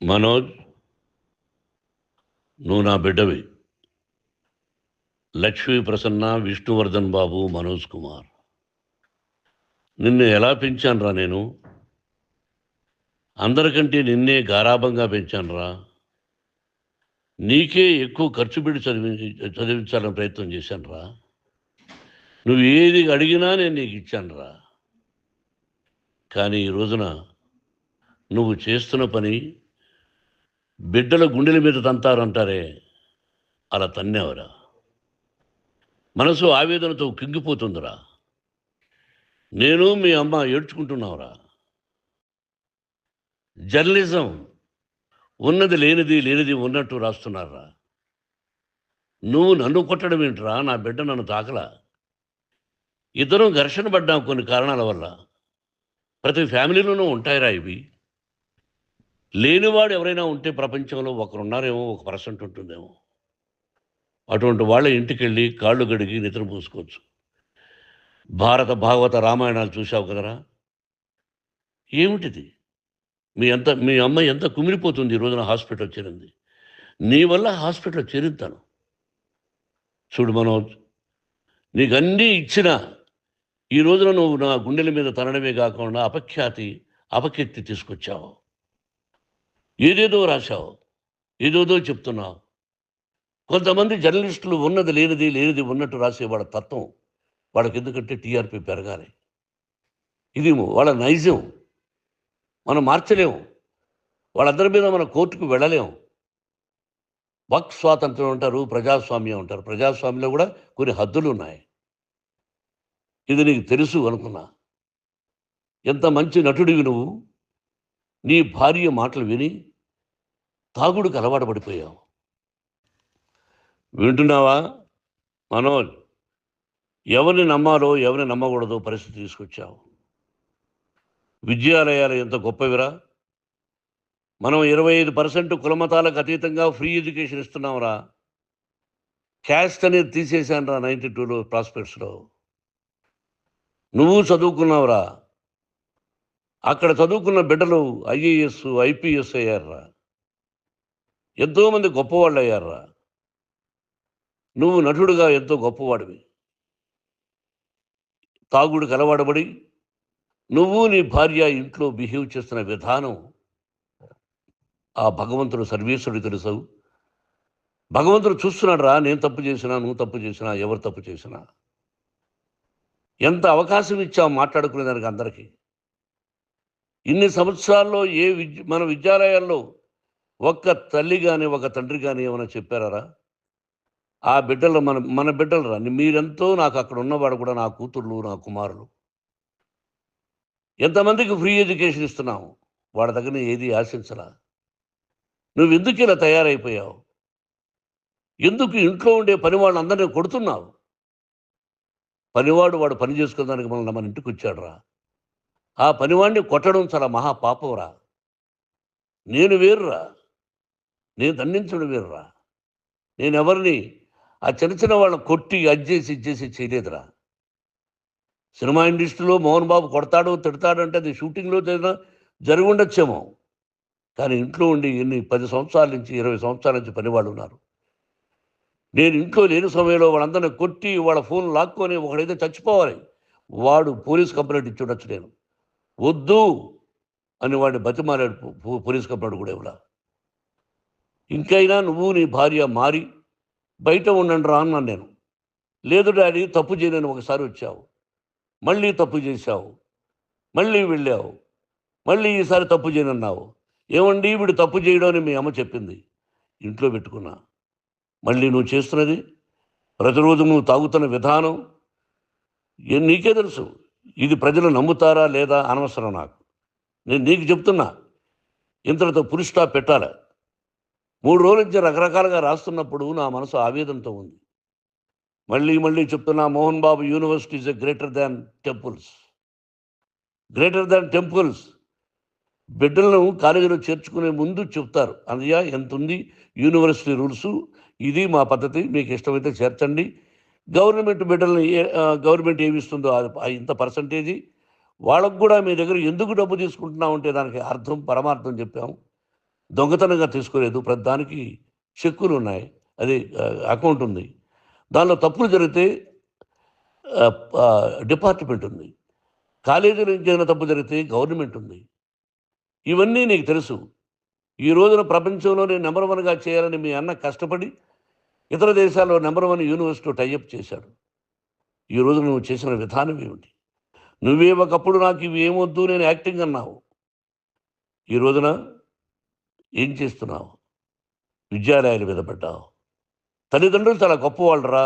మనోజ్, నువ్వు నా బిడ్డవి. లక్ష్మీ ప్రసన్న, విష్ణువర్ధన్ బాబు, మనోజ్ కుమార్. నిన్ను ఎలా పెంచానురా నేను? అందరికంటే నిన్నే గారాబంగా పెంచానురా. నీకే ఎక్కువ ఖర్చు పెట్టి చదివించాలని ప్రయత్నం చేశానురా. నువ్వు ఏది అడిగినా నేను నీకు ఇచ్చానురా. కానీ ఈ రోజున నువ్వు చేస్తున్న పని బిడ్డల గుండెల మీద తంతారంటారే, అలా తన్నేవరా. మనసు ఆవేదనతో కింగిపోతుందిరా. నేను మీ అమ్మ ఏడ్చుకుంటున్నావురా. జర్నలిజం ఉన్నది లేనిది, లేనిది ఉన్నట్టు రాస్తున్నారా. నువ్వు నన్ను కొట్టడం ఏంట్రా? నా బిడ్డ నన్ను తాకలా. ఇద్దరం ఘర్షణ పడ్డాం కొన్ని కారణాల వల్ల. ప్రతి ఫ్యామిలీలోనూ ఉంటాయిరా ఇవి. లేనివాడు ఎవరైనా ఉంటే ప్రపంచంలో ఒకరున్నారేమో, 1% ఉంటుందేమో. అటువంటి వాళ్ళ ఇంటికి వెళ్ళి కాళ్ళు గడిగి నిద్ర పూసుకోవచ్చు. భారత భాగవత రామాయణాలు చూశావు కదరా. ఏమిటిది? మీ అమ్మ ఎంత కుమిలిపోతుంది ఈ రోజున హాస్పిటల్ చేరింది. నీ వల్ల హాస్పిటల్ చేరుతాను. చూడు మనోజ్, నీకు అన్నీ ఇచ్చినా ఈ రోజున నువ్వు నా గుండెల మీద తనడమే కాకుండా అపకీర్తి తీసుకొచ్చావు. ఏదేదో రాశావు, ఏదేదో చెప్తున్నావు. కొంతమంది జర్నలిస్టులు ఉన్నది లేనిది, లేనిది ఉన్నట్టు రాసేవాళ్ళ తత్వం వాళ్ళకి. ఎందుకంటే టీఆర్పీ పెరగాలి. ఇది వాళ్ళ నైజం. మనం మార్చలేము. వాళ్ళందరి మీద మన కోర్టుకు వెళ్ళలేము. వాక్ స్వాతంత్రం అంటారు, ప్రజాస్వామ్యం అంటారు. ప్రజాస్వామ్యంలో కూడా కొన్ని హద్దులు ఉన్నాయి. ఇది నీకు తెలుసు అనుకున్నా. ఎంత మంచి నటుడివి నువ్వు. నీ భార్య మాటలు విని తాగుడికి అలవాటు పడిపోయావు. వింటున్నావా మనోజ్? ఎవరిని నమ్మాలో ఎవరిని నమ్మకూడదో పరిస్థితి తీసుకొచ్చావు. విద్యాలయాలు ఎంత గొప్పవిరా. మనం 25% కులమతాలకు అతీతంగా ఫ్రీ ఎడ్యుకేషన్ ఇస్తున్నాంరా. క్యాస్ట్ అనేది తీసేశానురా 92లో ప్రాస్పెక్ట్స్లో. నువ్వు చదువుకున్నావురా. అక్కడ చదువుకున్న బిడ్డలు ఐఏఎస్, ఐపీఎస్ అయ్యారురా. ఎంతోమంది గొప్పవాళ్ళు అయ్యారురా. నువ్వు నటుడుగా ఎంతో గొప్పవాడివి. తాగుడికి అలవాటుపడి నువ్వు నీ భార్య ఇంట్లో బిహేవ్ చేస్తున్న విధానం ఆ భగవంతుడు సర్వేశ్వరుడు తెలుసు. భగవంతుడు చూస్తున్నాడు రా. నేను తప్పు చేసినా, నువ్వు తప్పు చేసినా, ఎవరు తప్పు చేసినా. ఎంత అవకాశం ఇచ్చావు మాట్లాడుకునేదానికి అందరికీ. ఇన్ని సంవత్సరాల్లో మన విద్యాలయాల్లో ఒక్క తల్లి కానీ ఒక తండ్రి కానీ ఏమైనా చెప్పారా? ఆ బిడ్డలు మన బిడ్డలు రా. మీరెంతో నాకు అక్కడ ఉన్నవాడు కూడా నా కూతుర్లు, నా కుమారులు. ఎంతమందికి ఫ్రీ ఎడ్యుకేషన్ ఇస్తున్నావు. వాడి దగ్గర ఏది ఆశించలా. నువ్వు ఎందుకు ఇలా తయారైపోయావు? ఎందుకు ఇంట్లో ఉండే పని వాళ్ళందరినీ కొడుతున్నావు? వాడు పని చేసుకున్నానికి మన ఇంటికి వచ్చాడు రా. ఆ పనివాడిని కొట్టడం చాలా మహాపాపంరా. నేను వేరురా. నేను దండించడం వేరురా. నేను ఎవరిని ఆ చిన్న వాళ్ళని కొట్టి ఇచ్చేసి చేయలేదురా. సినిమా ఇండస్ట్రీలో మోహన్ బాబు కొడతాడు, తిడతాడు అంటే అది షూటింగ్లో జరిగి ఉండొచ్చేమో. కానీ ఇంట్లో ఉండి 10 సంవత్సరాల నుంచి 20 సంవత్సరాల నుంచి పనివాళ్ళు ఉన్నారు. నేను ఇంట్లో లేని సమయంలో వాళ్ళందరినీ కొట్టి వాళ్ళ ఫోన్ లాక్కొని ఒకడైతే చచ్చిపోవాలి. వాడు పోలీస్ కంప్లైంట్ ఇచ్చి ఉండొచ్చు. నేను వద్దు అని వాడిని బతిమాలాడు. పోలీస్ కంప్లైంట్ కూడా ఇవ్వలా. ఇంకైనా నువ్వు నీ భార్య మారి బయట ఉండండి రా అన్నాను నేను. లేదు డాడీ, తప్పు చేయలేని ఒకసారి వచ్చావు, మళ్ళీ తప్పు చేశావు, మళ్ళీ వెళ్ళావు, మళ్ళీ ఈసారి తప్పు చేయనన్నావు. ఏమండి వీడు తప్పు చేయడం అని మీ అమ్మ చెప్పింది. ఇంట్లో పెట్టుకున్నా. మళ్ళీ నువ్వు చేస్తున్నది, ప్రతిరోజు నువ్వు తాగుతున్న విధానం నీకే తెలుసు. ఇది ప్రజలు నమ్ముతారా లేదా అనవసరం నాకు. నేను నీకు చెప్తున్నా, ఇంతటితో పులి స్టాప్ పెట్టాలి. 3 రోజుల నుంచి రకరకాలుగా రాస్తున్నప్పుడు నా మనసు ఆవేదనతో ఉంది. మళ్ళీ చెప్తున్నా, Mohan Babu university is greater than temples. Greater than temples. బిడ్డలను కాలేజీలో చేర్చుకునే ముందు చెప్తారు, అన్నయ్య ఎంత ఉంది యూనివర్సిటీ రూల్సు, ఇది మా పద్ధతి, మీకు ఇష్టమైతే చేర్చండి. గవర్నమెంట్ బిడ్డలను గవర్నమెంట్ ఏమిస్తుందో ఇంత పర్సంటేజీ వాళ్ళకు కూడా మీ దగ్గర ఎందుకు డబ్బు తీసుకుంటున్నామంటే దానికి అర్థం, పరమార్థం చెప్పాము. దొంగతనంగా తీసుకోలేదు. ప్రతిదానికి చెక్కులున్నాయి. అది అకౌంట్ ఉంది. దానిలో తప్పులు జరిగితే డిపార్ట్‌మెంట్ ఉంది. కాలేజీలో ఇంకేదైనా తప్పు జరిగితే గవర్నమెంట్ ఉంది. ఇవన్నీ నీకు తెలుసు. ఈ రోజున ప్రపంచంలోనే నంబర్ 1గా చేయాలని మీ అన్న కష్టపడి ఇతర దేశాల్లో నంబర్ 1 యూనివర్సిటీతో టై అప్ చేశాడు. ఈ రోజు నువ్వు చేసిన విధానం ఏమిటి? నువ్వే ఒకప్పుడు నాకు ఇవి ఏమొద్దు నేను యాక్టింగ్ అన్నావు. ఈ రోజున ఏం చేస్తున్నావు? విద్యాలయాల మీద పడ్డావు. తల్లిదండ్రులు చాలా గొప్పవాళ్ళురా.